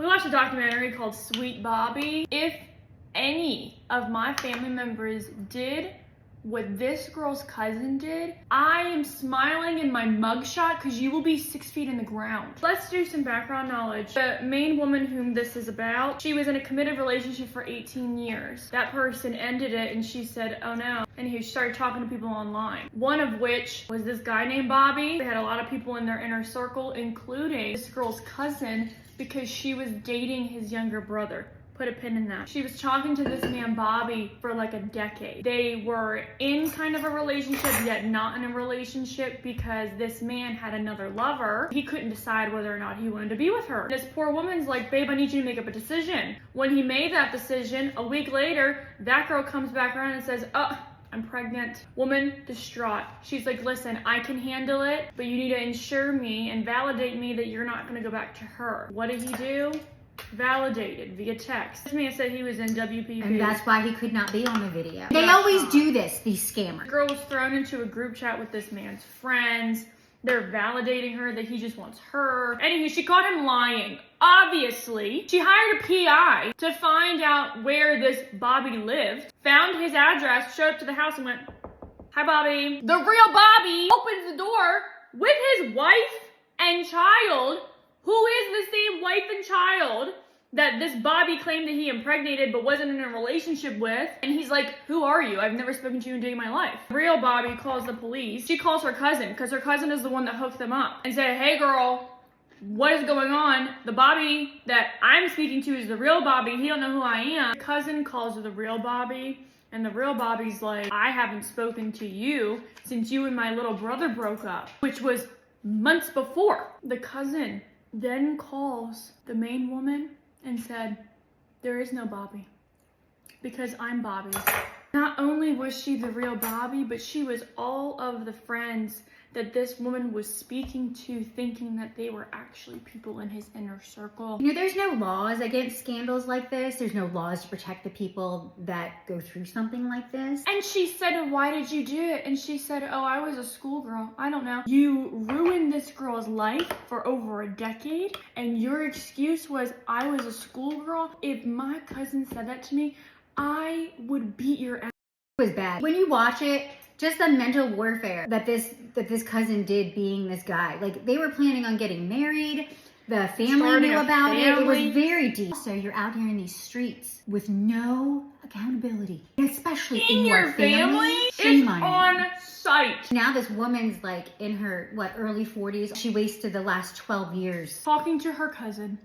We watched a documentary called Sweet Bobby. If any of my family members did what this girl's cousin did, I am smiling in my mugshot because you will be 6 feet in the ground. Let's do some background knowledge. The main woman whom this is about, she was in a committed relationship for 18 years. That person ended it and she said, oh no. And he started talking to people online. One of which was this guy named Bobby. They had a lot of people in their inner circle, including this girl's cousin, because she was dating his younger brother. Put a pin in that. She was talking to this man, Bobby, for like a decade. They were in kind of a relationship, yet not in a relationship because this man had another lover. He couldn't decide whether or not he wanted to be with her. This poor woman's like, babe, I need you to make up a decision. When he made that decision, a week later, that girl comes back around and says, oh, I'm pregnant. Woman distraught. She's like, listen, I can handle it, but you need to ensure me and validate me that you're not gonna go back to her. What did he do? Validated via text. This man said he was in WPP. And that's why he could not be on the video. They always do this, these scammers. The girl was thrown into a group chat with this man's friends. They're validating her that he just wants her. Anywho, she caught him lying. Obviously, she hired a PI to find out where this Bobby lived, found his address, showed up to the house and went, hi Bobby. The real Bobby opens the door with his wife and child, who is the same wife and child that this Bobby claimed that he impregnated but wasn't in a relationship with. And he's like, who are you? I've never spoken to you in a day of my life. Real Bobby calls the police. She calls her cousin because her cousin is the one that hooked them up and said, hey girl, what is going on? The Bobby that I'm speaking to is the real Bobby. He don't know who I am. The cousin calls her the real Bobby. And the real Bobby's like, I haven't spoken to you since you and my little brother broke up, which was months before. The cousin then calls the main woman and said, there is no Bobby because I'm Bobby. Not only was she the real Bobby, but she was all of the friends that this woman was speaking to, thinking that they were actually people in his inner circle. You know, there's no laws against scandals like this. There's no laws to protect the people that go through something like this. And she said, why did you do it? And she said, oh, I was a schoolgirl. I don't know. You ruined this girl's life for over a decade, and your excuse was, I was a schoolgirl. If my cousin said that to me, I would beat your ass. It was bad. When you watch it, just the mental warfare that this cousin did being this guy. Like, they were planning on getting married. The family knew about it. It was very deep. So you're out here in these streets with no accountability, especially in your family. It's on site. Now this woman's like in her, early 40s. She wasted the last 12 years talking to her cousin.